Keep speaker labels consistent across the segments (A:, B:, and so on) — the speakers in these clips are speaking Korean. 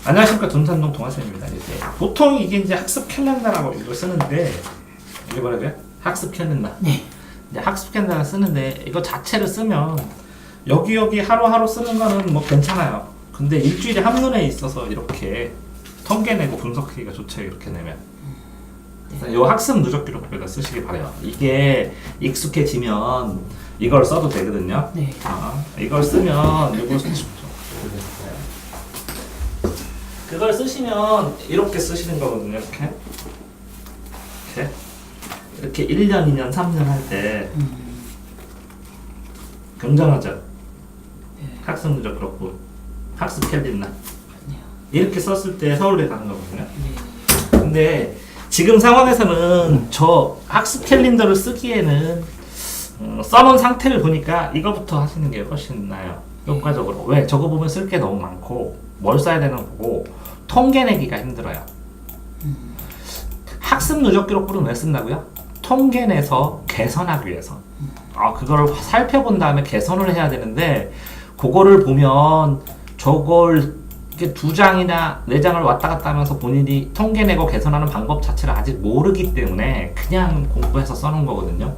A: 안녕하십니까. 돈산동 동아쌤입니다. 이제 보통 이게 이제 학습 캘린더라고 이걸 쓰는데 이게 뭐라고요? 학습 캘린더.
B: 네.
A: 이제 학습 캘린더를 쓰는데 이거 자체를 쓰면 여기 하루하루 쓰는 거는 뭐 괜찮아요. 근데 일주일에 한눈에 있어서 이렇게 통계내고 분석하기가 좋죠. 이렇게 내면. 이 학습 누적 기록부에다 쓰시기 바래요. 이게 익숙해지면 이걸 써도 되거든요.
B: 네.
A: 이걸 쓰면 이걸 그걸 쓰시면 이렇게 쓰시는 거거든요. 이렇게 1년, 2년, 3년 할 때 긍정하죠.
B: 네.
A: 학습 누적 기록부, 학습 캘린더 이렇게 썼을 때 서울대 가는 거거든요.
B: 네.
A: 근데 지금 상황에서는 저 학습 캘린더를 쓰기에는 써놓은 상태를 보니까 이거부터 하시는 게 훨씬 나아요. 효과적으로. 왜? 저거 보면 쓸 게 너무 많고 뭘 써야 되는 거고 통계 내기가 힘들어요. 학습 누적 기록부는 왜 쓴다고요? 통계 내서 개선하기 위해서. 그거를 살펴본 다음에 개선을 해야 되는데 그거를 보면 저걸 이렇게 2장이나 4장을 왔다 갔다 하면서 본인이 통계 내고 개선하는 방법 자체를 아직 모르기 때문에 그냥 공부해서 써놓은 거거든요.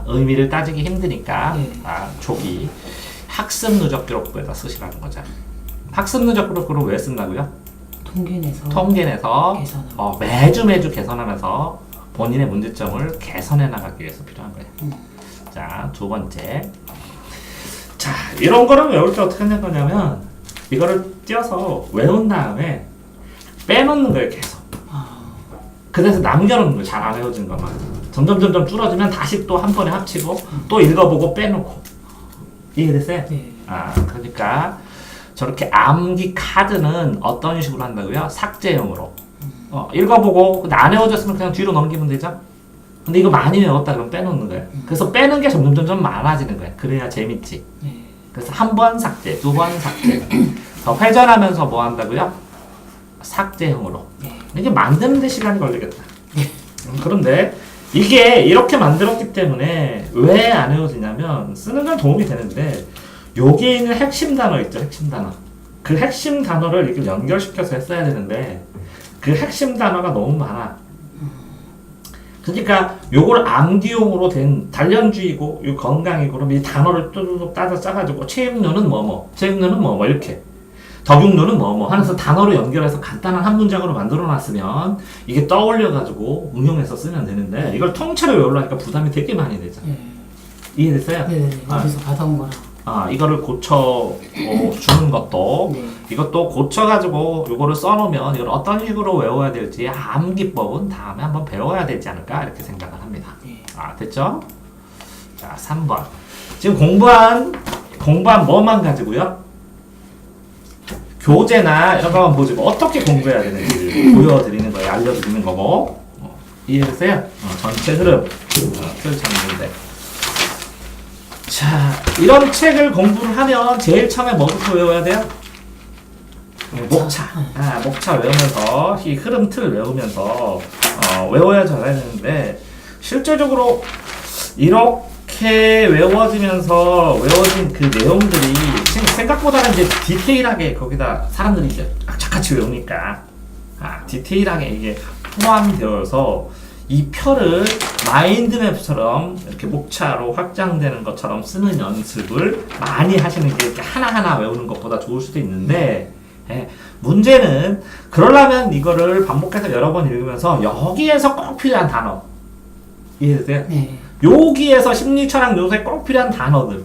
A: 의미를 따지기 힘드니까 조기 학습 누적 기록부에다 쓰시라는 거죠. 학습 누적 기록부를 왜 쓴다고요? 통계 내서 매주 개선하면서 본인의 문제점을 개선해 나가기 위해서 필요한 거예요. 자, 두 번째. 자, 이런 거를 외울 때 어떻게 하는 거냐면 이거를 띄어서 외운 다음에 빼놓는 거예요, 계속. 그래서 남겨놓는 거예요, 잘 안 외워진 것만. 점점 줄어들면 다시 또 한 번에 합치고 또 읽어보고 빼놓고. 이해됐어요?
B: 네.
A: 그러니까 저렇게 암기 카드는 어떤 식으로 한다고요? 삭제형으로. 읽어보고 안 외워졌으면 그냥 뒤로 넘기면 되죠? 근데 이거 많이 외웠다 그러면 빼놓는 거예요. 그래서 빼는 게 점점 많아지는 거예요. 그래야 재밌지.
B: 네.
A: 그래서 한 번 삭제, 2번 삭제. 더 회전하면서 뭐 한다고요? 삭제형으로. 이게 만드는데 시간이 걸리겠다. 그런데 이게 이렇게 만들었기 때문에 왜 안 외워지냐면 쓰는 건 도움이 되는데 여기에 있는 핵심 단어 있죠, 핵심 단어. 그 핵심 단어를 이렇게 연결시켜서 했어야 되는데 그 핵심 단어가 너무 많아. 그러니까 요걸 암기용으로 된 단련주의고 요 건강이고 그럼 이 단어를 뚜둑 따져 짜가지고 체육료는 체육료는 이렇게 덕육료는 하면서 단어로 연결해서 간단한 한 문장으로 만들어 놨으면 이게 떠올려가지고 응용해서 쓰면 되는데 이걸 통째로 외우려니까 부담이 되게 많이 되죠. 이해됐어요?
B: 네. 어디서 받아온 거라.
A: 이거를 고쳐 주는 것도 이것도 고쳐가지고 요거를 써놓으면 이걸 어떤 식으로 외워야 될지 암기법은 다음에 한번 배워야 되지 않을까 이렇게 생각을 합니다. 됐죠? 자, 3번. 지금 공부한 뭐만 가지고요? 교재나 이런 거만 보시고 어떻게 공부해야 되는지 보여드리는 거예요. 알려드리는 거고. 이해됐어요? 전체 흐름 찾는데. 자, 이런 책을 공부를 하면 제일 처음에 뭐부터 외워야 돼요? 목차. 목차 외우면서 이 흐름 틀 외우면서 외워야 잘해야 되는데 실제적으로 이렇게 외워진 그 내용들이 생각보다는 이제 디테일하게 거기다 사람들이 이제 악착같이 외우니까 디테일하게 이게 포함되어서 이 표를 마인드맵처럼 이렇게 목차로 확장되는 것처럼 쓰는 연습을 많이 하시는 게 이렇게 하나하나 외우는 것보다 좋을 수도 있는데 문제는 그러려면 이거를 반복해서 여러 번 읽으면서 여기에서 꼭 필요한 단어 이해되세요?
B: 네.
A: 여기에서 심리철학 요소에 꼭 필요한 단어들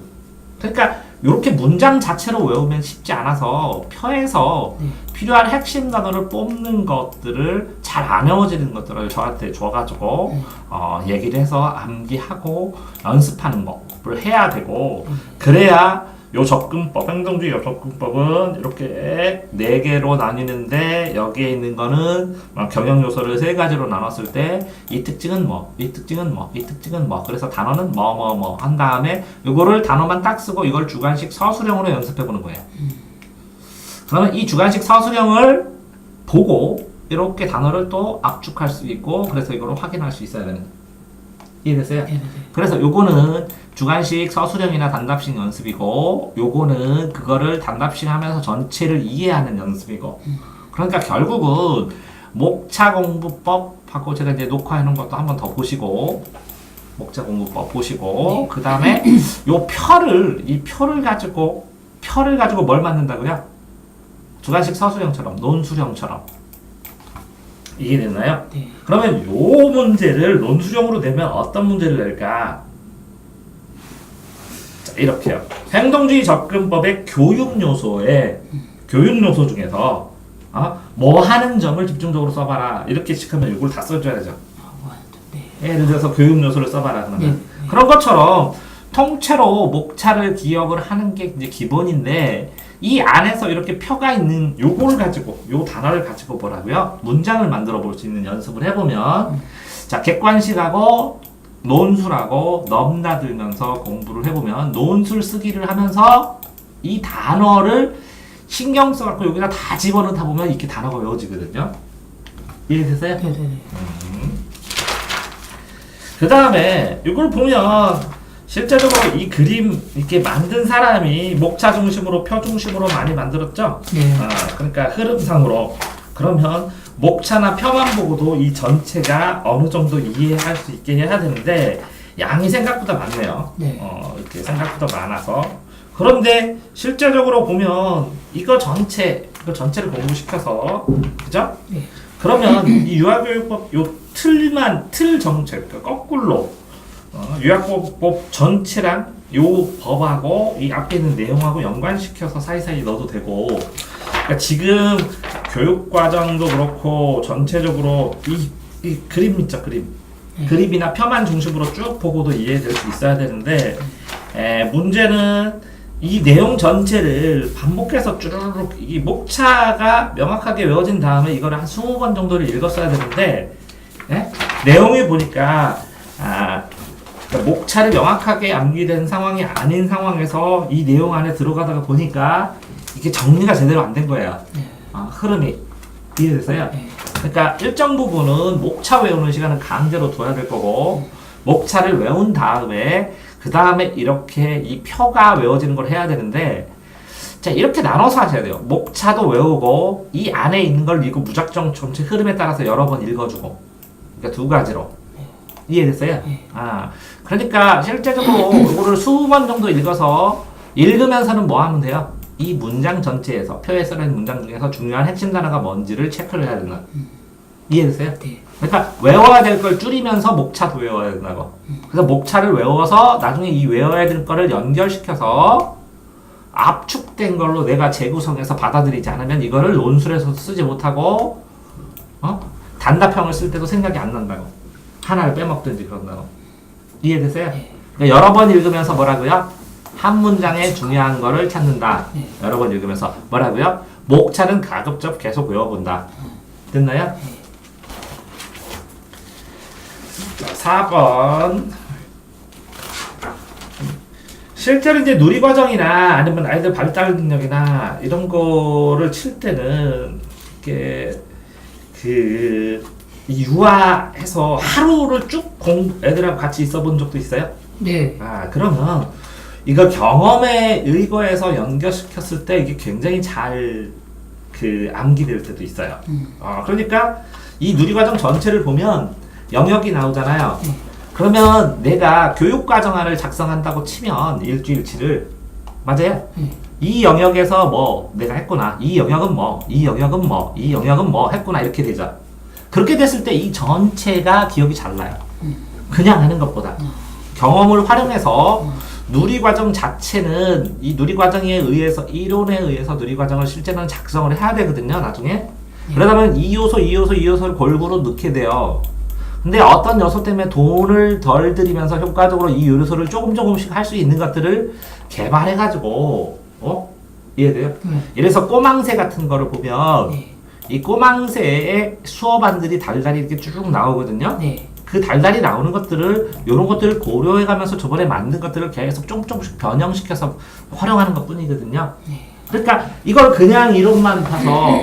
A: 그러니까 이렇게 문장 자체로 외우면 쉽지 않아서 표에서 필요한 핵심 단어를 뽑는 것들을 잘 안 외워지는 것들을 저한테 줘가지고 얘기를 해서 암기하고 연습하는 법을 해야 되고 그래야 요 접근법, 행동주의 요 접근법은 이렇게 4개로 나뉘는데 여기에 있는 거는 경영 요소를 3가지로 나눴을 때 이 특징은 이 특징은 이 특징은 그래서 단어는 한 다음에 이거를 단어만 딱 쓰고 이걸 주관식 서술형으로 연습해 보는 거예요. 그러면 이 주관식 서술형을 보고 이렇게 단어를 또 압축할 수 있고 그래서 이걸 확인할 수 있어야 되는 거예요. 이해됐어요?
B: 네.
A: 그래서 요거는 주관식 서술형이나 단답식 연습이고 요거는 그거를 단답식 하면서 전체를 이해하는 연습이고 그러니까 결국은 목차공부법하고 제가 이제 녹화해 놓은 것도 한번 더 보시고 목차공부법 보시고 그 다음에 이 표를 가지고 뭘 만든다고요? 주관식 서술형처럼 논술형처럼 이해됐나요?
B: 네.
A: 그러면 요 문제를 논술형으로 내면 어떤 문제를 낼까? 자, 이렇게요. 행동주의 접근법의 교육 요소 중에서 뭐 하는 점을 집중적으로 써봐라. 이렇게 시키면 이걸 다 써줘야 되죠.
B: 네.
A: 예를 들어서 교육 요소를 써봐라. 그러면
B: 네.
A: 그런 것처럼 통째로 목차를 기억을 하는 게 이제 기본인데 이 안에서 이렇게 표가 있는 요걸 가지고 요 단어를 가지고 뭐라고요? 문장을 만들어 볼 수 있는 연습을 해보면 자 객관식하고 논술하고 넘나들면서 공부를 해보면 논술 쓰기를 하면서 이 단어를 신경 써갖고 여기다 다 집어넣다 보면 이렇게 단어가 외워지거든요. 이해됐어요?
B: 네네네.
A: 그 다음에 이걸 보면 실제적으로 이 그림 이렇게 만든 사람이 목차 중심으로 표 중심으로 많이 만들었죠?
B: 네.
A: 그러니까 흐름상으로 그러면 목차나 표만 보고도 이 전체가 어느 정도 이해할 수 있게 해야 되는데 양이 생각보다 많네요.
B: 네.
A: 이렇게 생각보다 많아서 그런데 실제적으로 보면 이거 전체를 공부시켜서 그죠?
B: 네.
A: 그러면 이 유아교육법 요 틀 정책 그러니까 거꾸로 유아교육법 전체랑 요 법하고 이 앞에 있는 내용하고 연관시켜서 사이사이 넣어도 되고 그러니까 지금 교육과정도 그렇고 전체적으로 이 그림 있죠 그림 그림이나 표만 중심으로 쭉 보고도 이해될 수 있어야 되는데 문제는 이 내용 전체를 반복해서 쭈르륵 이 목차가 명확하게 외워진 다음에 이거를 한 20번 정도를 읽었어야 되는데 내용이 보니까 그러니까 목차를 명확하게 암기된 상황이 아닌 상황에서 이 내용 안에 들어가다가 보니까 이게 정리가 제대로 안 된 거예요. 흐름이 이해됐어요?
B: 네.
A: 그러니까 일정 부분은 목차 외우는 시간은 강제로 둬야 될 거고 목차를 외운 다음에 그 다음에 이렇게 이 표가 외워지는 걸 해야 되는데 자 이렇게 나눠서 하셔야 돼요. 목차도 외우고 이 안에 있는 걸 읽고 무작정 전체 흐름에 따라서 여러 번 읽어주고 그러니까 두 가지로 이해됐어요? 그러니까 실제적으로 이거를 20번 정도 읽어서 읽으면서는 뭐 하면 돼요? 이 문장 전체에서 표에 써있는 문장 중에서 중요한 핵심 단어가 뭔지를 체크를 해야 된다. 이해됐어요?
B: 네.
A: 그러니까 외워야 될 걸 줄이면서 목차도 외워야 된다고. 그래서 목차를 외워서 나중에 이 외워야 될 거를 연결시켜서 압축된 걸로 내가 재구성해서 받아들이지 않으면 이거를 논술에서 쓰지 못하고 단답형을 쓸 때도 생각이 안 난다고. 하나를 빼먹든지 그런다고. 이해됐어요?
B: 네.
A: 그러니까 여러 번 읽으면서 뭐라고요? 한 문장에 중요한 거를 찾는다.
B: 네.
A: 여러 번 읽으면서 뭐라고요? 목차는 가급적 계속 외워본다. 됐나요?
B: 네.
A: 자, 4번. 실제로 이제 누리과정이나 아니면 아이들 발달 능력이나 이런 거를 칠 때는 이게 유아해서 하루를 쭉 애들하고 같이 있어 본 적도 있어요?
B: 네.
A: 그러면 이거 경험에 의거해서 연결시켰을 때 이게 굉장히 잘 암기될 때도 있어요. 그러니까 이 누리과정 전체를 보면 영역이 나오잖아요. 그러면 내가 교육과정안을 작성한다고 치면 일주일치를 맞아요? 이 영역에서 뭐 내가 했구나. 이 영역은 뭐, 이 영역은 뭐, 이 영역은 뭐 했구나 이렇게 되죠. 그렇게 됐을 때 이 전체가 기억이 잘 나요. 그냥 하는 것보다. 경험을 활용해서 누리과정 자체는 이 누리과정에 의해서 이론에 의해서 누리과정을 실제는 작성을 해야 되거든요. 나중에. 그러다면 이 요소를 골고루 넣게 돼요. 근데 어떤 요소 때문에 돈을 덜 들이면서 효과적으로 이 요소를 조금씩 할 수 있는 것들을 개발해가지고 이해돼요? 이래서 꼬망새 같은 거를 보면
B: 네.
A: 이 꼬망새의 수어반들이 달달이 이렇게 쭉 나오거든요.
B: 네.
A: 그 달달이 나오는 것들을 요런 것들을 고려해가면서 저번에 만든 것들을 계속 조금씩 변형시켜서 활용하는 것 뿐이거든요.
B: 네.
A: 그러니까 이걸 그냥 이론만 봐서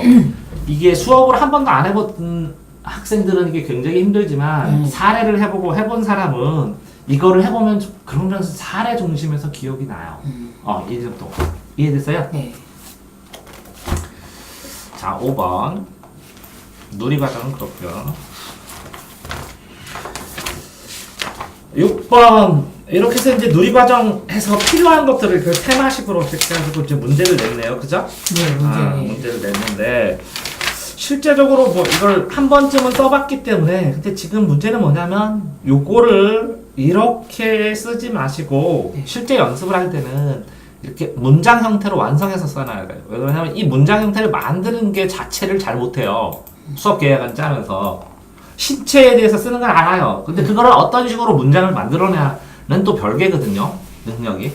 A: 이게 수업을 한 번도 안 해본 학생들은 이게 굉장히 힘들지만 사례를 해본 사람은 이거를 해보면 그러면 사례 중심에서 기억이 나요. 이 정도. 이해됐어요?
B: 네.
A: 자, 5번. 누리과정은 그렇고요. 6번. 이렇게 해서 이제 누리과정에서 필요한 것들을 그 테마식으로 해가지고 이제 문제를 냈네요. 그죠?
B: 네,
A: 문제를 냈는데, 실제적으로 뭐 이걸 한 번쯤은 써봤기 때문에, 근데 지금 문제는 뭐냐면, 요거를 이렇게 쓰지 마시고,
B: 네.
A: 실제 연습을 할 때는 이렇게 문장 형태로 완성해서 써놔야 돼요. 왜 그러냐면 이 문장 형태를 만드는 게 자체를 잘 못해요. 수업 계획안 짜면서. 신체에 대해서 쓰는 건 알아요. 근데 그거를 어떤 식으로 문장을 만들어내는 또 별개거든요. 능력이.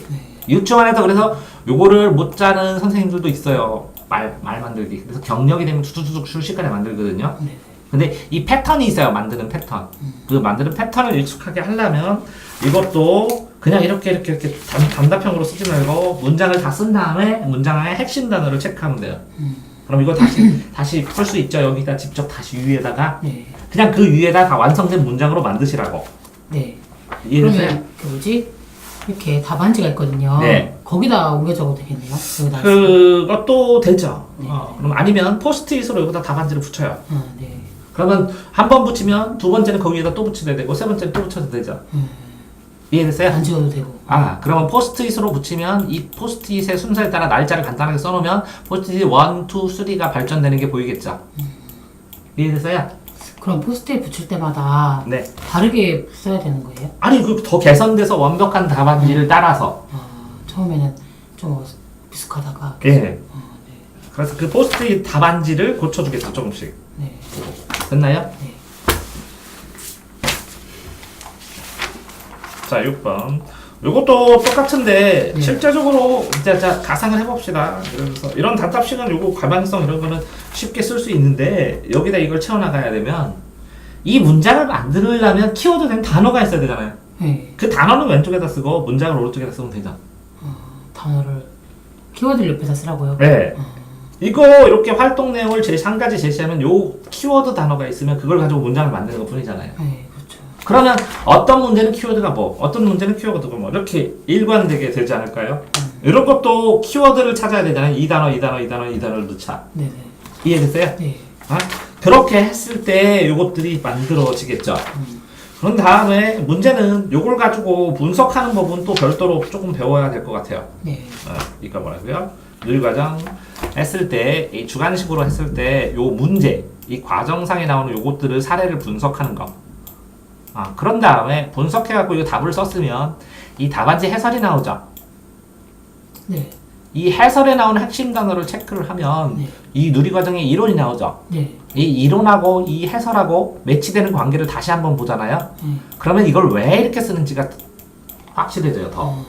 A: 유치원에서 그래서 요거를 못 짜는 선생님들도 있어요. 말 만들기. 그래서 경력이 되면 두두두둑 순식간에 만들거든요.
B: 네.
A: 근데 이 패턴이 있어요. 만드는 패턴. 그 만드는 패턴을 익숙하게 하려면 이것도 그냥 이렇게 단답형으로 쓰지 말고 문장을 다 쓴 다음에 문장의 핵심 단어를 체크하면 돼요. 그럼 이거 다시 풀 수 있죠. 여기다 직접 다시 위에다가
B: 네.
A: 그냥 그 위에다 다 완성된 문장으로 만드시라고.
B: 네.
A: 이해되세요?
B: 그러면 그 뭐지? 이렇게 답안지가 있거든요.
A: 네.
B: 거기다 옮겨 적어도 되겠네요. 여기다.
A: 그것도 되죠.
B: 네.
A: 그럼 아니면 포스트잇으로 여기다 답안지를 붙여요.
B: 네.
A: 그러면 한 번 붙이면 두 번째는 그 위에다 또 붙여야 되고 세 번째는 또 붙여도 되죠. 이해됐어요?
B: 안 지워도 되고.
A: 그러면 포스트잇으로 붙이면 이 포스트잇의 순서에 따라 날짜를 간단하게 써놓으면 포스트잇 1, 2, 3가 발전되는 게 보이겠죠? 이해됐어요?
B: 그럼 포스트잇 붙일 때마다
A: 네.
B: 다르게 써야 되는 거예요?
A: 아니 그 더 개선돼서 완벽한 답안지를 따라서.
B: 처음에는 좀 비슷하다가.
A: 예.
B: 네.
A: 그래서 그 포스트잇 답안지를 고쳐주겠죠 조금씩.
B: 네.
A: 됐나요?
B: 네.
A: 자 6번. 요것도 똑같은데
B: 네.
A: 실제적으로 이제 자 가상을 해봅시다. 그래서 이런 단답식은 요거 가방성 이런 거는 쉽게 쓸 수 있는데 여기다 이걸 채워나가야 되면 이 문장을 만들려면 키워드 된 단어가 있어야 되잖아요.
B: 네.
A: 그 단어는 왼쪽에다 쓰고 문장을 오른쪽에다 쓰면 되죠.
B: 단어를 키워드를 옆에다 쓰라고요?
A: 네. 이거 이렇게 활동 내용을 한 가지 제시하면 요 키워드 단어가 있으면 그걸 가지고 문장을 만드는 것 뿐이잖아요.
B: 네, 그렇죠.
A: 그러면 어떤 문제는 키워드가 뭐, 어떤 문제는 키워드가 뭐 이렇게 일관되게 되지 않을까요? 이런 것도 키워드를 찾아야 되잖아요. 이 단어, 이 단어, 이 단어, 이 단어를 넣자.
B: 네네.
A: 이해됐어요?
B: 네.
A: 그렇게 했을 때 요것들이 만들어지겠죠. 그런 다음에 문제는 요걸 가지고 분석하는 법은 또 별도로 조금 배워야 될 것 같아요.
B: 네.
A: 이거 뭐라고요? 누리과정 했을 때, 이 주관식으로 했을 때 요 문제, 이 과정상에 나오는 요것들을 사례를 분석하는 거. 그런 다음에 분석해갖고 이 답을 썼으면 이 답안지 해설이 나오죠.
B: 네.
A: 이 해설에 나오는 핵심 단어를 체크를 하면
B: 네.
A: 이 누리과정의 이론이 나오죠.
B: 네.
A: 이 이론하고 이 해설하고 매치되는 관계를 다시 한번 보잖아요. 그러면 이걸 왜 이렇게 쓰는지가 확실해져요, 더.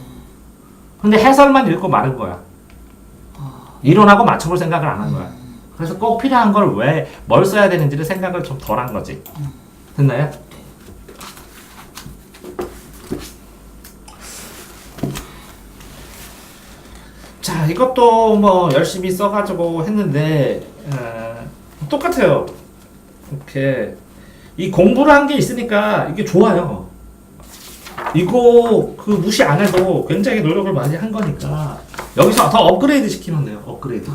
A: 근데 해설만 읽고 마른 거야. 이론하고 맞춰볼 생각을 안 한 거야. 그래서 꼭 필요한 걸 뭘 써야 되는지를 생각을 좀 덜 한 거지. 됐나요? 자, 이것도 뭐 열심히 써가지고 했는데 똑같아요. 이렇게 이 공부를 한 게 있으니까 이게 좋아요. 이거 그 무시 안 해도 굉장히 노력을 많이 한 거니까 여기서 더 업그레이드 시키면 돼요. 업그레이드.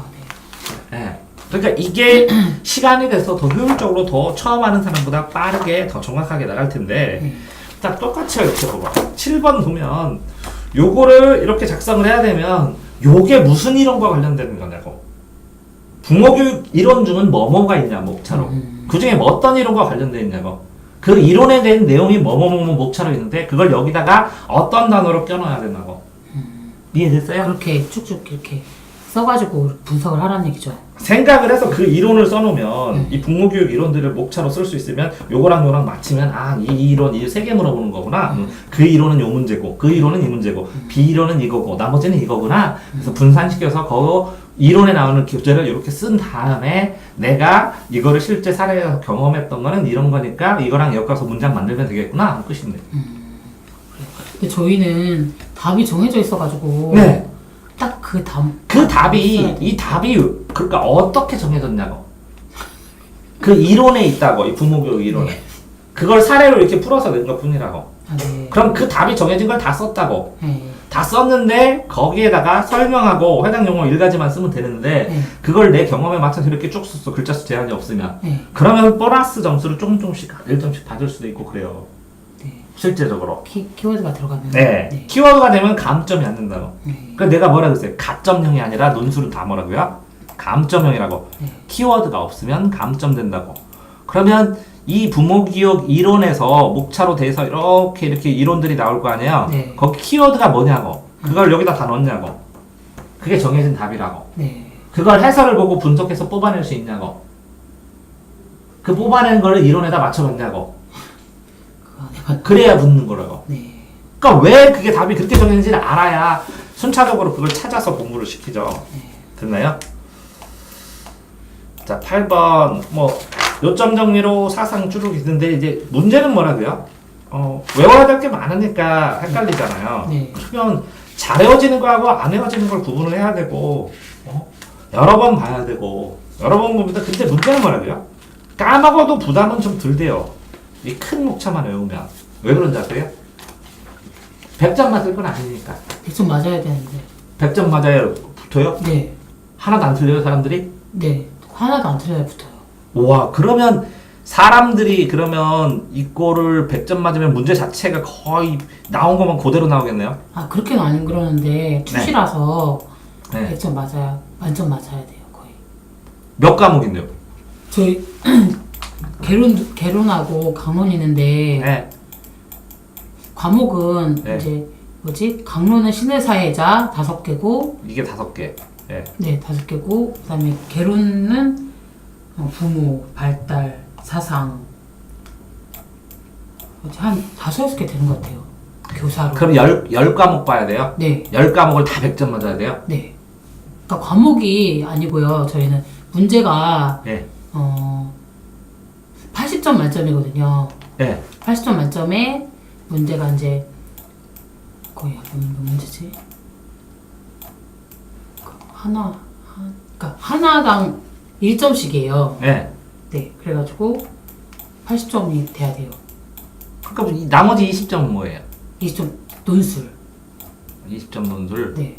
A: 네. 그러니까 이게 시간이 돼서 더 효율적으로 더 처음 하는 사람보다 빠르게 더 정확하게 나갈 텐데 딱 똑같이 이렇게 봐봐. 7번 보면 요거를 이렇게 작성을 해야 되면 요게 무슨 이론과 관련되는 거냐고. 붕어교육 이론 중은 뭐뭐가 있냐 목차로. 그 중에 뭐 어떤 이론과 관련되어 있냐고. 그 이론에 대한 내용이 뭐뭐뭐뭐 목차로 있는데 그걸 여기다가 어떤 단어로 껴넣어야 되나고. 이해됐어요?
B: 그렇게 쭉쭉 이렇게 써가지고 분석을 하라는 얘기죠.
A: 생각을 해서 그 이론을 써놓으면 이 붕어교육 이론들을 목차로 쓸 수 있으면 요거랑 요랑 맞추면 이 이론 이 세 개 물어보는 거구나. 그 이론은 요 문제고 그 이론은 이 문제고 B 이론은 이거고 나머지는 이거구나. 그래서 분산시켜서 그 이론에 나오는 교재를 이렇게 쓴 다음에 내가 이거를 실제 사례에서 경험했던 거는 이런 거니까 이거랑 엮어서 문장 만들면 되겠구나. 끝인데.
B: 근데 저희는 답이 정해져 있어가지고
A: 네.
B: 딱 그
A: 이 답이 그러니까 어떻게 정해졌냐고. 그 이론에 있다고. 이 부모교육 이론에.
B: 네.
A: 그걸 사례로 이렇게 풀어서 낸 것 뿐이라고.
B: 네.
A: 그럼 그 답이 정해진 걸 다 썼다고.
B: 네.
A: 다 썼는데 거기에다가 설명하고 해당 용어 1가지만 쓰면 되는데
B: 네.
A: 그걸 내 경험에 맞춰서 이렇게 쭉 썼어. 글자 수 제한이 없으면.
B: 네.
A: 그러면 보너스 점수를 조금씩 1점씩 받을 수도 있고 그래요.
B: 네.
A: 실제적으로.
B: 키워드가 들어가면.
A: 네.
B: 네.
A: 키워드가 되면 감점이 안 된다고.
B: 네.
A: 그러니까 내가 뭐라 그랬어요? 가점형이 아니라 논술은 다 뭐라고요? 감점형이라고.
B: 네.
A: 키워드가 없으면 감점된다고. 그러면 이 부모기억 이론에서 목차로 돼서 이렇게 이론들이 나올 거 아니에요?
B: 네.
A: 거기 키워드가 뭐냐고. 그걸 여기다 다 넣냐고. 그게 정해진 답이라고.
B: 네.
A: 그걸 해설을 보고 분석해서 뽑아낼 수 있냐고. 그 뽑아낸 거를 이론에다 맞춰봤냐고. 그래야 붙는 거라고.
B: 네.
A: 그러니까 왜 그게 답이 그렇게 정해진지를 알아야 순차적으로 그걸 찾아서 공부를 시키죠. 됐나요? 자, 8번 뭐 요점 정리로 사상 쭉 있는데 이제 문제는 뭐라고요? 외워야 될 게 많으니까 헷갈리잖아요.
B: 네.
A: 그러면 잘 외워지는 거하고 안 외워지는 걸 구분을 해야 되고 여러 번 봐야 되고 여러 번 봅니다. 근데 문제는 뭐라고요? 까먹어도 부담은 좀 덜 돼요. 이 큰 목차만 외우면. 왜 그런지 아세요? 100점 맞을 건 아니니까.
B: 100점 맞아야 되는데.
A: 100점 맞아야 붙어요?
B: 네.
A: 하나도 안 틀려요, 사람들이?
B: 네. 하나도 안 틀려야 붙어요.
A: 와, 그러면 사람들이 그러면 이거를 100점 맞으면 문제 자체가 거의 나온 것만 그대로 나오겠네요?
B: 아, 그렇게는 안 그러는데 투시라서
A: 네.
B: 100점 맞아야, 만점 맞아야 돼요, 거의.
A: 몇 과목인데요?
B: 저희 개론하고 강론 있는데
A: 네.
B: 과목은
A: 네.
B: 이제 뭐지? 강론은 신의 사회자 5개고
A: 이게 5개. 네.
B: 네, 5개고 그다음에 개론은 부모, 발달, 사상 뭐지? 한 5-6개 되는 것 같아요. 교사로.
A: 그럼 10 과목 봐야 돼요?
B: 네.
A: 10과목을 다 100점 맞아야 돼요?
B: 네. 그러니까 과목이 아니고요. 저희는 문제가
A: 네.
B: 80점 만점이거든요.
A: 네.
B: 80점 만점에 문제가 이제 거의 몇 문제지? 그러니까 하나당 1점씩이에요.
A: 네.
B: 네, 그래가지고 80점이 돼야 돼요.
A: 그럼 이 나머지 20점은 뭐예요?
B: 20점 논술.
A: 20점 논술?
B: 네,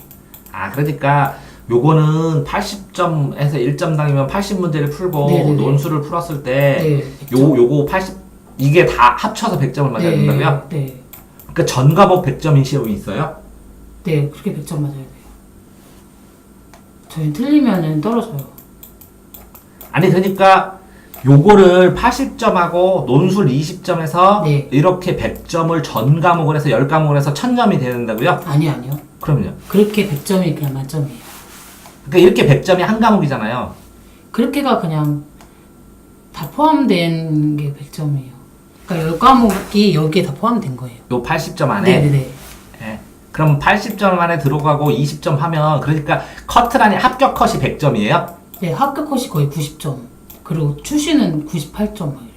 A: 아, 그러니까 요거는 80점에서 1점당이면 80문제를 풀고
B: 네네네.
A: 논술을 풀었을 때
B: 네,
A: 요거 80 이게 다 합쳐서 100점을 맞아야 된다고요?
B: 네,
A: 그러니까 전 과목 100점인 시험이 있어요?
B: 네, 그렇게 100점 맞아야 돼요. 저희 틀리면은 떨어져요.
A: 아니 그러니까 요거를 80점하고 논술 20점에서
B: 네.
A: 이렇게 100점을 전 과목을 해서 10과목을 해서 1000점이 된다고요?
B: 아니요.
A: 그럼요.
B: 그렇게 100점이 그냥 만점이에요.
A: 그러니까 이렇게 100점이 한 과목이잖아요.
B: 그렇게가 그냥 다 포함된 게 100점이에요. 그러니까 10과목이 여기에 다 포함된 거예요.
A: 요 80점 안에.
B: 네네네.
A: 예. 그럼 80점 안에 들어가고 20점 하면 그러니까 커트라니 합격 컷이 100점이에요?
B: 네, 합격 컷이 거의 90점. 그리고 추시는 98점 막 이래요.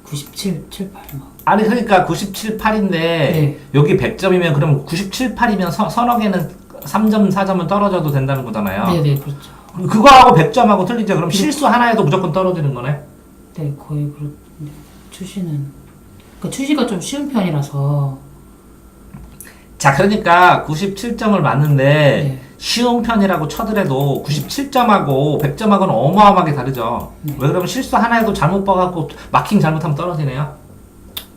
B: 97, 78 막.
A: 아니 그러니까 97, 8인데
B: 네.
A: 여기 100점이면 그럼 97, 8이면 서너 개는 3점, 4점은 떨어져도 된다는 거잖아요.
B: 네네, 그렇죠.
A: 그거하고 100점하고 틀리죠. 그럼 실수 하나에도 무조건 떨어지는 거네?
B: 네, 거의 그렇. 추시는. 그러니까 추시가 좀 쉬운 편이라서.
A: 자, 그러니까 97점을 맞는데
B: 네.
A: 쉬운 편이라고 쳐더라도 97점하고 100점하고는 어마어마하게 다르죠.
B: 네.
A: 왜 그러면 실수 하나에도 잘못 봐갖고 마킹 잘못하면 떨어지네요?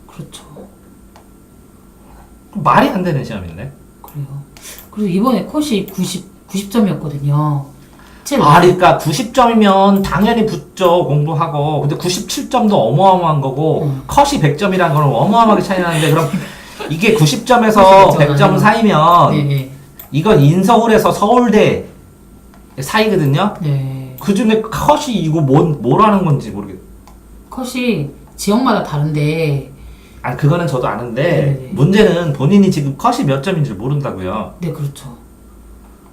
B: 그렇죠.
A: 말이 안 되는 시험인데?
B: 그래요. 그리고 이번에 컷이 90점이었거든요.
A: 그러니까 90점이면 당연히 붙죠, 공부하고. 근데 97점도 어마어마한 거고, 컷이 100점이라는 건 어마어마하게 차이 나는데, 그럼 이게 90점에서 100점 사이면,
B: 네.
A: 이건 인서울에서 서울대 사이거든요?
B: 네.
A: 그 중에 컷이 이거 뭐라는 건지 모르겠어요.
B: 컷이 지역마다 다른데,
A: 아, 그거는 저도 아는데,
B: 네네네.
A: 문제는 본인이 지금 컷이 몇 점인지 모른다고요.
B: 네, 그렇죠.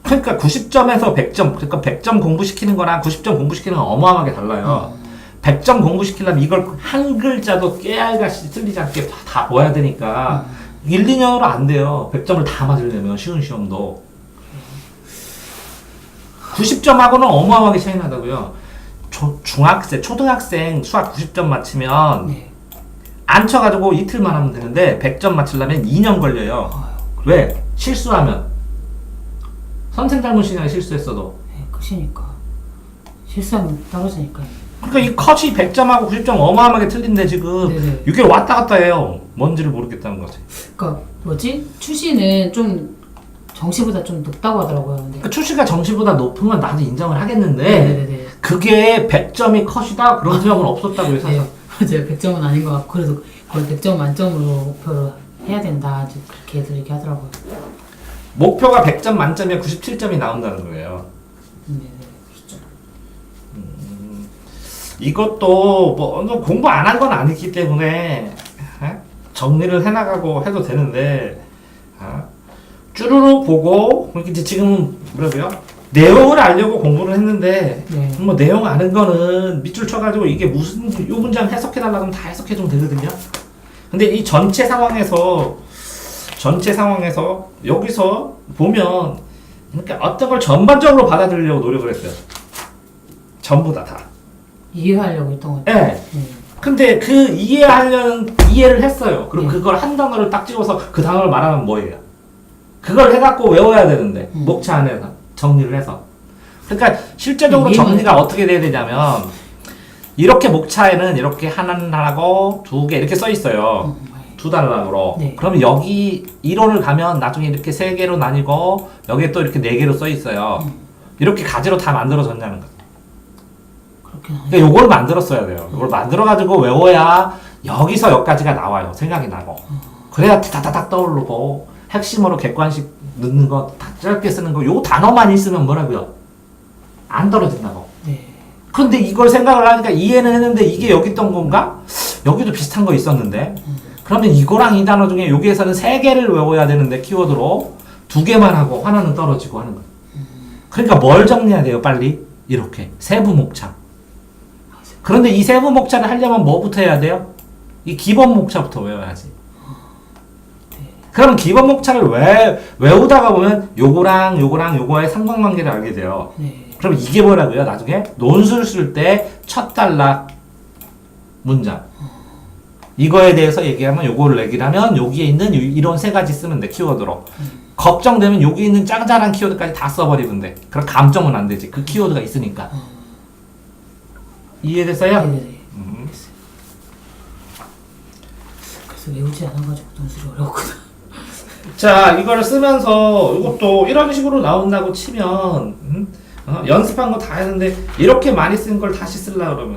A: 그러니까 90점에서 100점, 그러니까 100점 공부시키는 거랑 90점 공부시키는 건 어마어마하게 달라요. 100점 공부시키려면 이걸 한 글자도 깨알같이 틀리지 않게 다 보아야 되니까 1, 2년으로 안 돼요. 100점을 다 맞으려면 쉬운 시험도. 90점하고는 어마어마하게 차이 나다고요. 중학생, 초등학생 수학 90점 맞추면
B: 네.
A: 안 쳐가지고 이틀만 하면 되는데 100점 맞추려면 2년 걸려요. 왜? 실수하면 선생 잘못이냐 실수했어도.
B: 네, 끝이니까. 실수하면 떨어지니까요.
A: 그러니까 이 컷이 100점하고 90점 어마어마하게 틀린데 지금
B: 네네.
A: 6개월 왔다 갔다 해요. 뭔지를 모르겠다는 거지.
B: 그러니까 뭐지? 출시는 좀 정시보다 좀 높다고 하더라고요. 근데.
A: 그러니까 출시가 정시보다 높은 건 나도 인정을 하겠는데
B: 네네네.
A: 그게 100점이 컷이다? 그런 적은 없었다고 해서.
B: 네, 맞아요. 100점은 아닌 것 같고 그래도 거의 100점 만점으로 목표로 해야 된다. 이제 그렇게 애들 얘기하더라고요.
A: 목표가 100점 만점에 97점이 나온다는 거예요.
B: 네네. 그렇죠.
A: 이것도 뭐 공부 안 한 건 아니기 때문에 정리를 해나가고 해도 되는데 쭈루룩 보고 이제 지금 뭐라고요? 내용을 알려고 공부를 했는데
B: 네.
A: 뭐 내용 아는 거는 밑줄 쳐가지고 이게 무슨 요 문장 해석해달라고 하면 다 해석해주면 되거든요. 근데 이 전체 상황에서 여기서 보면 그러니까 어떤 걸 전반적으로 받아들이려고 노력을 했어요. 전부 다.
B: 이해하려고 했던 것
A: 예.
B: 같아요.
A: 근데 그 이해를 했어요. 그럼
B: 네.
A: 그걸 한 단어를 딱 찍어서 그 단어를 말하면 뭐예요? 그걸 해갖고 외워야 되는데 목차 안에서 정리를 해서. 그러니까 실제적으로 정리가 어떻게 돼야 되냐면 이렇게 목차에는 이렇게 하나하고 두 개 이렇게 써 있어요. 두 단락으로.
B: 네.
A: 그러면 여기 이론을 가면 나중에 이렇게 세 개로 나뉘고 여기에 또 이렇게 네 개로 써 있어요. 이렇게 가지로 다 만들어졌냐는 거죠.
B: 그렇긴 하네.
A: 그러니까 요걸 만들었어야 돼요. 요걸 만들어가지고 외워야 여기서 여기까지가 나와요. 생각이 나고. 그래야 다다닥 떠오르고 핵심으로 객관식 넣는 거 다 짧게 쓰는 거 요 단어만 있으면 뭐라고요? 안 떨어진다고.
B: 네.
A: 근데 이걸 생각을 하니까 이해는 했는데 이게 여기 있던 건가? 여기도 비슷한 거 있었는데 그러면 이거랑 이 단어 중에 여기에서는 세 개를 외워야 되는데 키워드로 두 개만 하고 하나는 떨어지고 하는 거예요. 그러니까 뭘 정리해야 돼요? 빨리 이렇게 세부 목차. 그런데 이 세부 목차를 하려면 뭐부터 해야 돼요? 이 기본 목차부터 외워야지. 그러면 기본 목차를 외우다가 보면 요거랑 요거의 상관관계를 알게 돼요.
B: 네.
A: 그럼 이게 뭐라고요? 나중에 논술 쓸 때 첫 단락 문장. 이거에 대해서 얘기하면 요거를 얘기를 하면 여기에 있는 이런 세 가지 쓰면 돼. 키워드로. 걱정되면 여기 있는 짱짤한 키워드까지 다 써버리면 돼. 그럼 감점은 안 되지. 그 키워드가 있으니까. 이해됐어요?
B: 네네네. 그래서 외우지 않아가지고 논술이 어려웠구나.
A: 자, 이거를 쓰면서 이것도 이런 식으로 나온다고 치면 연습한 거 다 했는데 이렇게 많이 쓴 걸 다시 쓰려고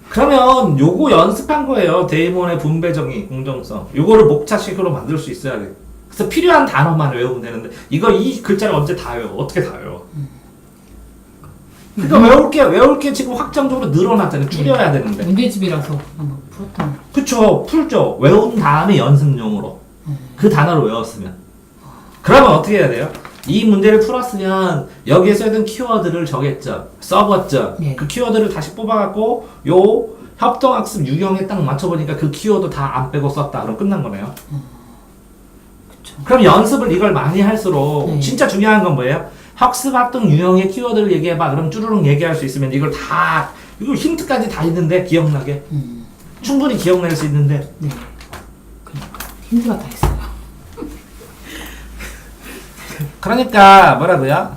A: 그러면 요거 연습한 거예요. 대의문의 분배 정의, 공정성. 요거를 목차식으로 만들 수 있어야 돼. 그래서 필요한 단어만 외우면 되는데 이 글자를 언제 다 외워? 어떻게 다 외워? 그러니까 외울 게 지금 확정적으로 늘어났잖아요. 줄여야 되는데.
B: 문제집이라서 한번 풀었던.
A: 그쵸, 풀죠. 외운 다음에 연습용으로. 그 단어를 외웠으면. 그러면 어떻게 해야 돼요? 이 문제를 풀었으면 여기에 써있던 키워드를 정했죠. 써봤죠.
B: 네.
A: 그 키워드를 다시 뽑아갖고 요 협동학습 유형에 딱 맞춰보니까 그 키워드 다 안 빼고 썼다. 그럼 끝난 거네요.
B: 그쵸.
A: 그럼 연습을 이걸 많이 할수록
B: 네.
A: 진짜 중요한 건 뭐예요? 학습학동 유형의 키워드를 얘기해봐. 그럼 쭈루룩 얘기할 수 있으면 이거 힌트까지 다 있는데 기억나게. 충분히 기억날 수 있는데
B: 네. 그러니까 힌트가 다 있어요.
A: 그러니까 뭐라고요?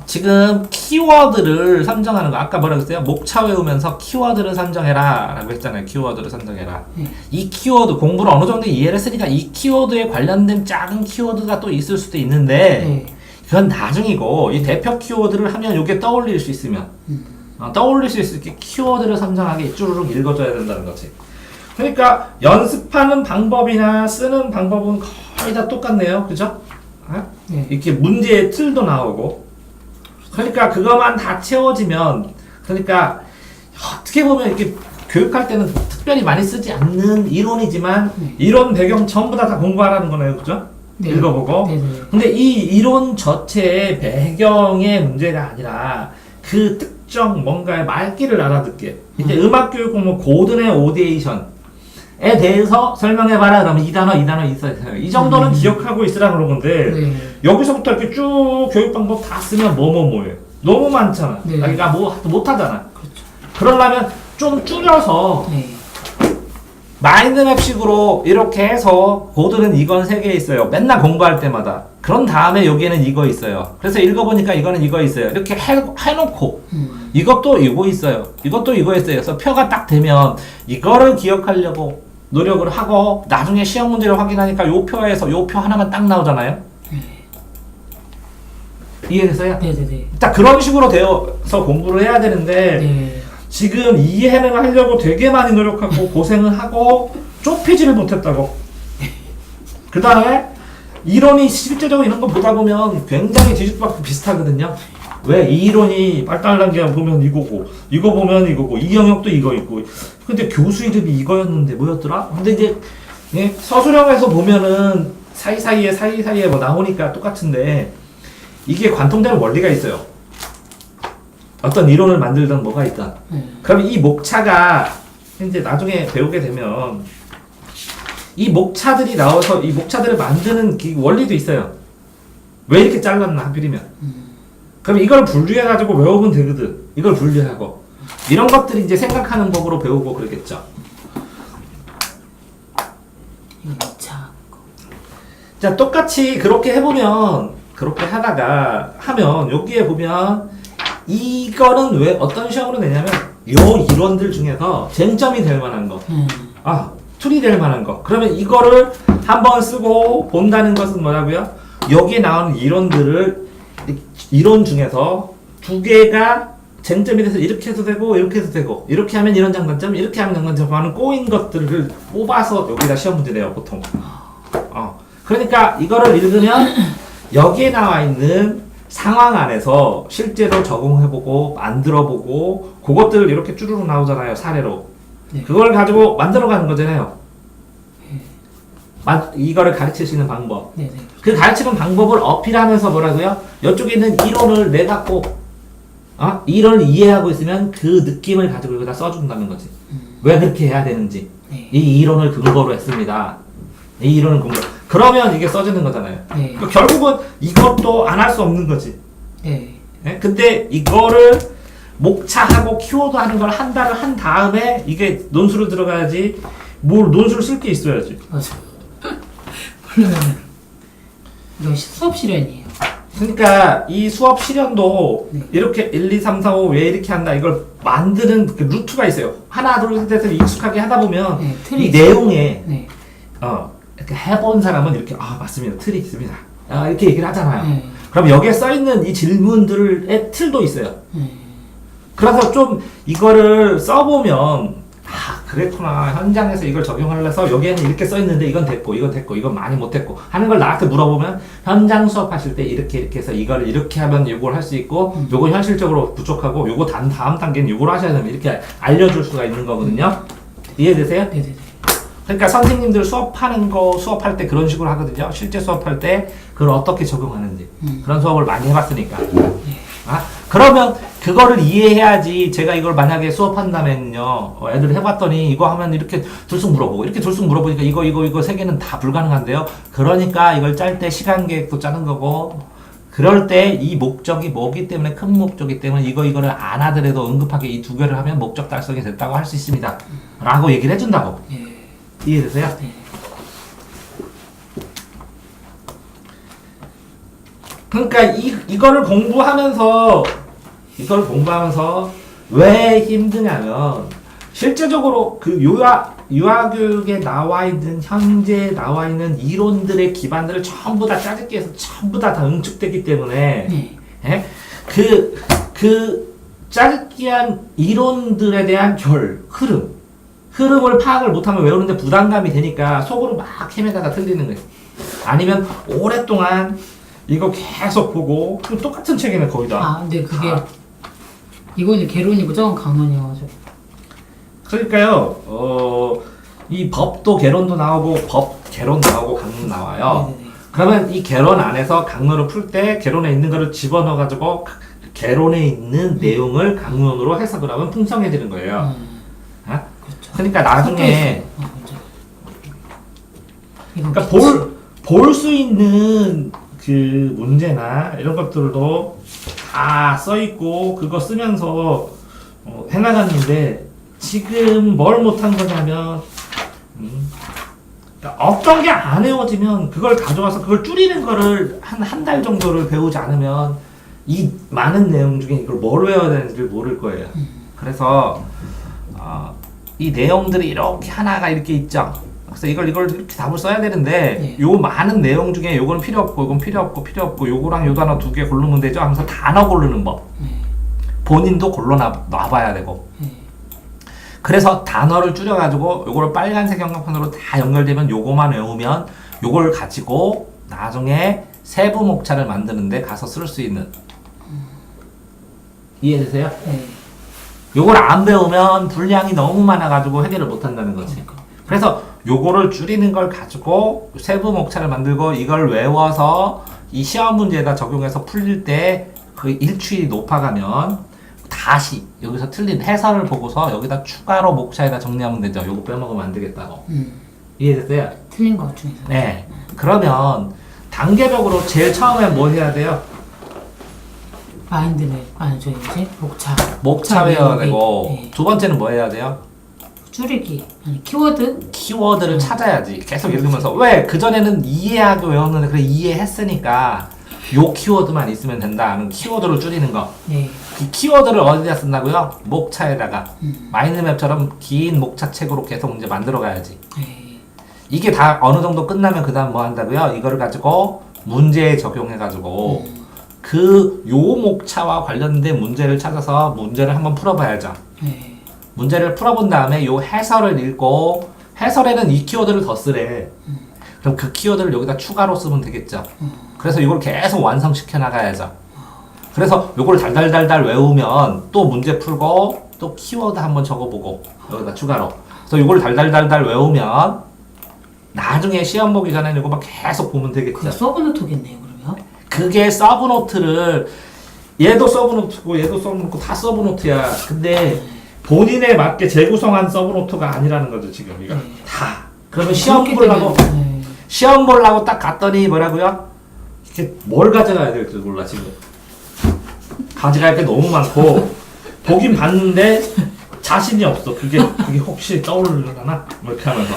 A: 지금 키워드를 선정하는 거 아까 뭐라고 했어요? 목차 외우면서 키워드를 선정해라 라고 했잖아요. 키워드를 선정해라.
B: 네.
A: 이 키워드 공부를 어느 정도 이해를 했으니까 이 키워드에 관련된 작은 키워드가 또 있을 수도 있는데
B: 네.
A: 그건 나중이고 이 대표 키워드를 하면 이게 떠올릴 수 있으면 떠올릴 수 있게 키워드를 선정하게 쭈루룩 읽어줘야 된다는 거지. 그러니까 연습하는 방법이나 쓰는 방법은 거의 다 똑같네요. 그죠?
B: 네.
A: 이렇게 문제의 틀도 나오고 그러니까 그것만 다 채워지면 그러니까 어떻게 보면 이렇게 교육할 때는 특별히 많이 쓰지 않는 이론이지만 이론 배경 전부 다 공부하라는 거네요. 그죠?
B: 네.
A: 읽어보고
B: 네네.
A: 근데 이 이론 자체의 배경의 문제가 아니라 그 특정 뭔가의 말귀를 알아듣게 이제 음악교육 공부 고든의 오디에이션에 대해서 설명해봐라. 그러면 이 단어 있어요. 이 정도는 기억하고 있으라 그런 건데
B: 네.
A: 여기서부터 이렇게 쭉 교육 방법 다 쓰면 뭐예요? 너무 많잖아.
B: 네.
A: 그러니까 못하잖아.
B: 그렇죠.
A: 그러려면 좀 줄여서
B: 네.
A: 마인드맵식으로 이렇게 해서 코드는 이건 3개 있어요. 맨날 공부할 때마다. 그런 다음에 여기에는 이거 있어요. 그래서 읽어보니까 이거는 이거 있어요. 이렇게 해놓고 이것도 이거 있어요. 이것도 이거 있어요. 그래서 표가 딱 되면 이거를 기억하려고 노력을 하고 나중에 시험 문제를 확인하니까 요 표에서 요 표 하나만 딱 나오잖아요. 이해됐어요?
B: 네네네.
A: 딱 그런 식으로 되어서 공부를 해야 되는데
B: 네.
A: 지금 이해는 하려고 되게 많이 노력하고 고생을 하고 좁히지를 못했다고. 그 다음에 이론이 실제적으로 이런 거 보다 보면 굉장히 뒤집박도 비슷하거든요. 왜? 이 이론이 빨달단계 보면 이거고 이거 보면 이거고 이 영역도 이거 있고 근데 교수 이름이 이거였는데 뭐였더라? 근데 이제 예? 서술형에서 보면은 사이사이에 뭐 나오니까 똑같은데 이게 관통되는 원리가 있어요. 어떤 이론을 만들던 뭐가 있다. 그러면 이 목차가 이제 나중에 배우게 되면 이 목차들이 나와서 이 목차들을 만드는 원리도 있어요. 왜 이렇게 잘랐나 하필이면. 그럼 이걸 분류해가지고 외우면 되거든. 이걸 분류하고 이런 것들이 이제 생각하는 법으로 배우고 그러겠죠. 자, 똑같이 그렇게 해보면 그렇게 하다가 하면 여기에 보면 이거는 왜 어떤 시험으로 내냐면 요 이론들 중에서 쟁점이 될 만한 거, 툴이 될 만한 거. 그러면 이거를 한번 쓰고 본다는 것은 뭐라고요? 여기에 나오는 이론 중에서 2개가 쟁점이 돼서 이렇게 해도 되고 이렇게 해도 되고 이렇게 하면 이런 장단점, 이렇게 하면 장단점 하는 꼬인 것들을 뽑아서 여기다 시험 문제 내요 보통. 그러니까 이거를 읽으면 여기에 나와 있는 상황 안에서 실제로 적용해보고 만들어보고 그것들을 이렇게 쭈루룩 나오잖아요 사례로. 네. 그걸 가지고 만들어가는 거잖아요. 이거를 가르칠 수 있는 방법. 네네. 그 가르치는 방법을 어필하면서 뭐라고요? 이쪽에 있는 이론을 내갖고 이론을 이해하고 있으면 그 느낌을 가지고 여기다 써준다는 거지. 왜 그렇게 해야 되는지. 네. 이 이론을 근거로 했습니다. 이 이론을 근거로. 그러면 이게 써지는 거잖아요. 네. 그러니까 결국은 이것도 안 할 수 없는 거지. 네. 네? 근데 이거를 목차하고 키워드 하는 걸 한 달을 한 다음에 이게 논술로 들어가야지. 뭘 논술 쓸 게 있어야지.
B: 맞아. 그러면 이거 수업 실현이에요.
A: 그러니까 이 수업 실현도 이렇게 1, 2, 3, 4, 5 왜 이렇게 한다 이걸 만드는 그 루트가 있어요. 하나 둘 셋 해서 익숙하게 하다 보면 이 내용에 이렇게 해본 사람은 이렇게 맞습니다. 틀이 있습니다. 이렇게 얘기를 하잖아요. 그럼 여기에 써있는 이 질문들의 틀도 있어요. 그래서 좀 이거를 써보면 그랬구나. 현장에서 이걸 적용하려서 여기에는 이렇게 써있는데 이건 됐고 이건 됐고 이건 많이 못했고 하는 걸 나한테 물어보면 현장 수업하실 때 이렇게 해서 이걸 이렇게 하면 요걸 할 수 있고 요거 현실적으로 부족하고 요거 다음 단계는 요걸 하셔야 됩니다. 이렇게 알려줄 수가 있는 거거든요. 이해되세요? 네네. 그러니까 선생님들 수업할 때 그런 식으로 하거든요. 실제 수업할 때 그걸 어떻게 적용하는지 그런 수업을 많이 해봤으니까. 그러면 그거를 이해해야지. 제가 이걸 만약에 수업한다면요, 애들 해봤더니 이거 하면 이렇게 들쑥 물어보고 이렇게 들쑥 물어보니까 이거 세 개는 다 불가능한데요. 그러니까 이걸 짤 때 시간 계획도 짜는 거고, 그럴 때 이 목적이 뭐기 때문에 큰 목적이기 때문에 이거를 안 하더라도 응급하게 이 2개를 하면 목적 달성이 됐다고 할 수 있습니다. 라고 얘기를 해준다고. 이해되세요? 네. 그러니까 이거를 공부하면서 왜 힘드냐면 실제적으로 그 유아교육에 현재 나와 있는 이론들의 기반들을 전부 다 짜집기 해서 전부 다 응축되기 때문에 그 짜집기한 이론들에 대한 흐름을 파악을 못하면 외우는데 부담감이 되니까 속으로 막 헤매다가 틀리는 거예요. 아니면 오랫동안 이거 계속 보고 똑같은 책이네 거의 다.
B: 근데 그게 이거는 개론이고 저건 강론이어가지고.
A: 그러니까요. 이 법도 개론도 나오고 개론 나오고 강론 나와요. 네네네. 그러면 이 개론 안에서 강론을 풀 때 개론에 있는 거를 집어넣어가지고 개론에 있는 내용을 강론으로 해석을 하면 풍성해지는 거예요. 그렇죠. 그러니까 나중에 그러니까 볼 수 있는 그 문제나 이런 것들도 다 써있고 그거 쓰면서 해나갔는데 지금 뭘 못한 거냐면 그러니까 어떤 게 안 외워지면 그걸 가져와서 그걸 줄이는 거를 한 달 정도를 배우지 않으면 이 많은 내용 중에 이걸 뭘 외워야 되는지를 모를 거예요. 그래서 이 내용들이 이렇게 하나가 이렇게 있죠. 그래서 이걸 이렇게 답을 써야 되는데
B: 네.
A: 요 많은 내용 중에 요거는 필요 없고 요건 필요 없고 요거랑 요 단어 두 개 고르면 되죠 하면서 단어 고르는 법. 본인도 골라 놔봐야 되고. 그래서 단어를 줄여가지고 요거를 빨간색 형광펜으로 다 연결되면 요거만 외우면 요걸 가지고 나중에 세부 목차를 만드는데 가서 쓸 수 있는. 이해되세요?
B: 네.
A: 요걸 안 배우면 분량이 너무 많아가지고 해결을 못 한다는 거지. 그래서 요거를 줄이는 걸 가지고 세부 목차를 만들고 이걸 외워서 이 시험 문제에다 적용해서 풀릴 때 그 일출이 높아가면 다시 여기서 틀린 해설을 보고서 여기다 추가로 목차에다 정리하면 되죠. 요거 빼먹으면 안 되겠다고. 이해됐어요?
B: 틀린 것 중에서.
A: 네. 그러면 단계적으로 제일 처음에 뭐 해야 돼요?
B: 마인드맵, 아니 저기 뭐지?
A: 목차 외워야 되고
B: 네.
A: 두 번째는 뭐 해야 돼요?
B: 줄이기, 아니 키워드.
A: 키워드를 찾아야지. 계속 읽으면서 왜 그전에는 이해하고 외웠는데 그래 이해했으니까 요 키워드만 있으면 된다 하는 키워드를 줄이는 거.
B: 네.
A: 그 키워드를 어디다 쓴다고요? 목차에다가 마인드맵처럼 긴 목차책으로 계속 이제 만들어 가야지.
B: 네.
A: 이게 다 어느 정도 끝나면 그 다음 뭐 한다고요? 이거를 가지고 문제에 적용해 가지고 그 요 목차와 관련된 문제를 찾아서 문제를 한번 풀어봐야죠.
B: 네.
A: 문제를 풀어본 다음에 요 해설을 읽고 해설에는 이 키워드를 더 쓰래. 그럼 그 키워드를 여기다 추가로 쓰면 되겠죠. 그래서 이걸 계속 완성시켜 나가야죠. 그래서 요걸 달달달달 외우면 또 문제 풀고 또 키워드 한번 적어보고 여기다 추가로. 그래서 요걸 달달달달 외우면 나중에 시험 보기 전에는 이거 막 계속 보면 되겠죠.
B: 그거 서브노트겠네요 그러면.
A: 그게 서브노트를 얘도 서브노트고 얘도 서브노트고 다 서브노트야. 근데 본인에 맞게 재구성한 서브노트가 아니라는 거죠 지금 이거 다. 그러면 시험 보려고
B: 네.
A: 시험 보려고 딱 갔더니 뭐라고요? 이렇게 뭘 가져가야 될지 몰라 지금. 가져갈 게 너무 많고 보긴 봤는데 자신이 없어. 그게 혹시 떠오르려나? 뭐 이렇게 하면서.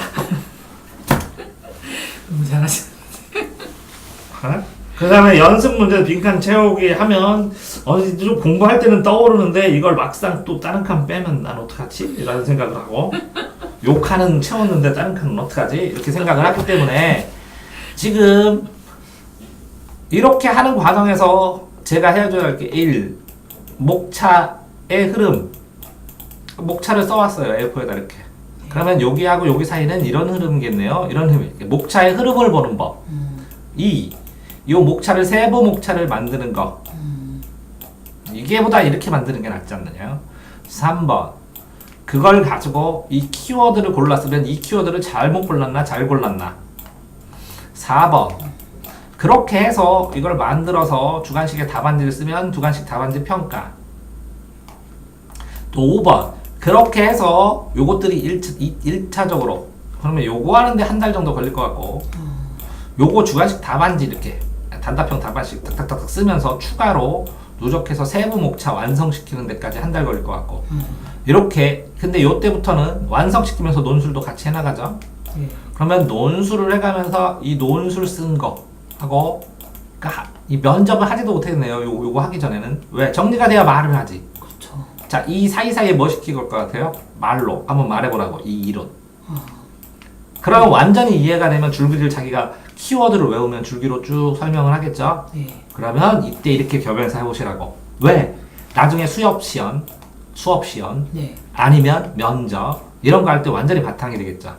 B: 너무 잘하시네.
A: 그 다음에 연습 문제 빈칸 채우기 하면 좀 공부할 때는 떠오르는데 이걸 막상 또 다른 칸 빼면 난 어떡하지? 라는 생각을 하고 요 칸은 채웠는데 다른 칸은 어떡하지? 이렇게 생각을 하기 때문에 지금 이렇게 하는 과정에서 제가 해줘야 할 게 1. 목차의 흐름. 목차를 써왔어요. A4에다 이렇게. 그러면 여기하고 여기 사이는 이런 흐름이겠네요. 이런 흐름. 목차의 흐름을 보는 법. 2. 이 목차를 세부 목차를 만드는 거. 이게보다 이렇게 만드는 게 낫지 않느냐. 3번. 그걸 가지고 이 키워드를 골랐으면 이 키워드를 잘못 골랐나 잘 골랐나. 4번. 그렇게 해서 이걸 만들어서 주관식의 답안지를 쓰면 주관식 답안지 평가. 또 5번. 그렇게 해서 요것들이 1차적으로 그러면 요거 하는데 한 달 정도 걸릴 것 같고 요거 주관식 답안지 이렇게 단답형 답안식 탁탁탁 쓰면서 추가로 누적해서 세부 목차 완성시키는 데까지 한 달 걸릴 것 같고 이렇게. 근데 요때부터는 완성시키면서 논술도 같이 해나가죠. 그러면 논술을 해가면서 이 논술 쓴 거 하고 그러니까 이 면접을 하지도 못했네요. 요거 하기 전에는. 왜? 정리가 돼야 말을 하지.
B: 그렇죠.
A: 자, 이 사이사이에 뭐 시킬 것 같아요? 말로 한번 말해보라고. 이 이론. 그러면 완전히 이해가 되면 줄기를 자기가 키워드를 외우면 줄기로 쭉 설명을 하겠죠?
B: 네.
A: 그러면 이때 이렇게 겹연사 해보시라고. 왜? 나중에 수업 시연
B: 네.
A: 아니면 면접 이런 거 할 때 완전히 바탕이 되겠죠.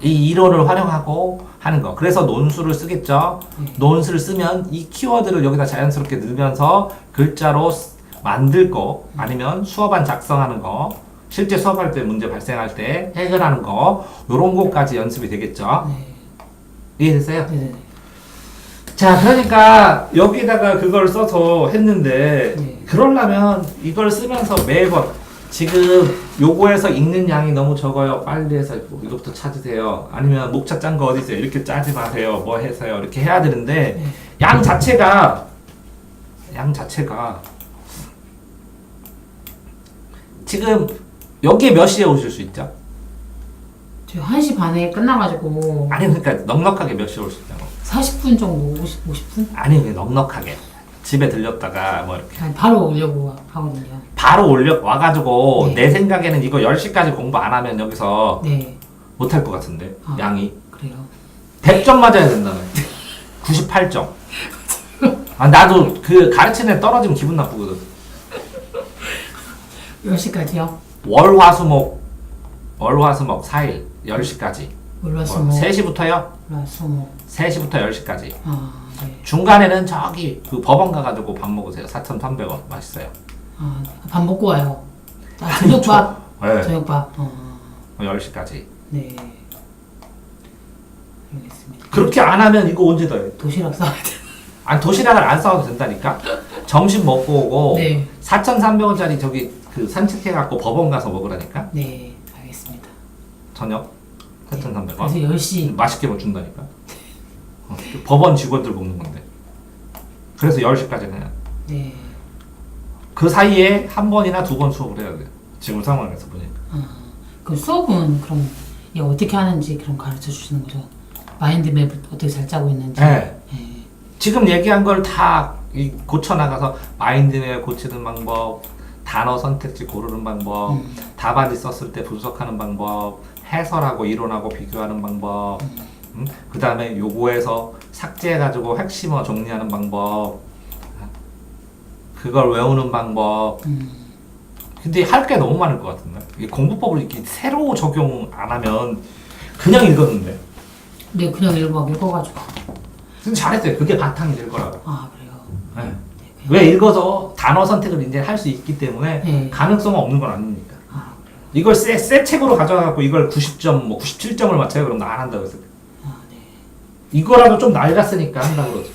A: 이 이론을 활용하고 하는 거. 그래서 논술을 쓰겠죠. 논술을 쓰면 이 키워드를 여기다 자연스럽게 넣으면서 글자로 만들 거 아니면 수업안 작성하는 거 실제 수업할 때 문제 발생할 때 해결하는 거 요런 것까지 연습이 되겠죠.
B: 네.
A: 이해됐어요?
B: 네.
A: 자, 그러니까 여기다가 그걸 써서 했는데
B: 네.
A: 그러려면 이걸 쓰면서 매번 지금 요거에서 읽는 양이 너무 적어요. 빨리 해서 이것부터 찾으세요. 아니면 목차 짠 거 어디 있어요? 이렇게 짜지 마세요. 뭐 해서요? 이렇게 해야 되는데
B: 네.
A: 양 자체가 지금 여기에 몇 시에 오실 수 있죠?
B: 저 1시 반에 끝나가지고
A: 아니 그러니까 넉넉하게 몇 시에 올 수 있다고?
B: 40분 정도 50분?
A: 아니 그냥 넉넉하게 집에 들렸다가 뭐 이렇게
B: 아니, 바로 오려고 하거든요.
A: 바로 올려 와가지고
B: 네.
A: 내 생각에는 이거 10시까지 공부 안 하면 여기서
B: 네.
A: 못할 것 같은데
B: 아.
A: 양이
B: 그래요.
A: 100점 맞아야 된다며 98점 아 나도 그 가르치는 애 떨어지면 기분 나쁘거든
B: 10시까지요?
A: 월화수목 4일 10시까지
B: 월화수목.
A: 3시부터요?
B: 월화수목.
A: 3시부터 10시까지
B: 아, 네.
A: 중간에는 저기 그 법원 가가지고 밥 먹으세요 4,300원 맛있어요
B: 아, 네. 밥 먹고 와요. 아, 저녁밥.
A: 네.
B: 저녁밥.
A: 10시까지
B: 네. 알겠습니다.
A: 그렇게 안 하면 이거 언제 더 해?
B: 도시락 싸야 돼.
A: 아니 도시락을 안 싸워도 된다니까 점심 먹고 오고
B: 네.
A: 4,300원짜리 저기 그 산책해갖고 법원 가서 먹으라니까
B: 네, 알겠습니다.
A: 저녁 4,300원
B: 그래서 10시.
A: 맛있게 뭐 준다니까 그 법원 직원들 먹는 건데 그래서 10시까지는 해야 돼.
B: 네.
A: 그 사이에 한 번이나 두 번 수업을 해야 돼 지금 상황에서 보니까
B: 그 수업은 그럼 이게 어떻게 하는지 그럼 가르쳐 주시는 거죠? 마인드맵을 어떻게 잘 짜고 있는지.
A: 네.
B: 네.
A: 지금 얘기한 걸 다 고쳐나가서 마인드맵 고치는 방법 단어 선택지 고르는 방법 답안지 썼을 때 분석하는 방법 해설하고 이론하고 비교하는 방법 그 다음에 요거에서 삭제해가지고 핵심어 정리하는 방법 그걸 외우는 방법 근데 할 게 너무 많을 것 같은데 이 공부법을 이렇게 새로 적용 안 하면 그냥 읽었는데
B: 네, 그냥 읽어가지고.
A: 근데 잘했어요 그게 바탕이 될 거라고
B: 아, 그래요.
A: 네.
B: 네,
A: 왜 읽어서 단어 선택을 이제 할 수 있기 때문에
B: 네.
A: 가능성은 없는 건 아니니까
B: 아, 그래요.
A: 이걸 새 책으로 가져가고 이걸 90점 뭐 97점을 맞춰요 그럼 나 안 한다고 했을 때
B: 아, 네.
A: 이거라도 좀 낡았으니까 한다고 그러죠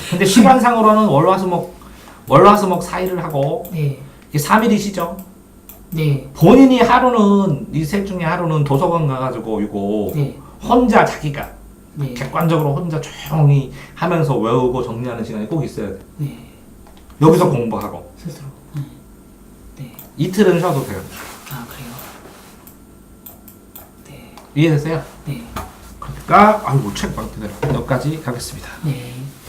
A: 근데 시간상으로는 월화수목 4일을 하고
B: 네.
A: 이게 3일이시죠
B: 네.
A: 본인이 하루는 이 셋 중에 하루는 도서관 가가지고 이거
B: 네.
A: 혼자 자기가
B: 네.
A: 객관적으로 혼자 조용히 하면서 외우고 정리하는 시간이 꼭 있어야 돼
B: 네.
A: 여기서 공부하고
B: 스스로. 네. 네.
A: 이틀은 쉬어도 돼요
B: 아, 그래요. 네.
A: 이해됐어요?
B: 네.
A: 그러니까 아이고 책 많게 여기까지 가겠습니다
B: 네.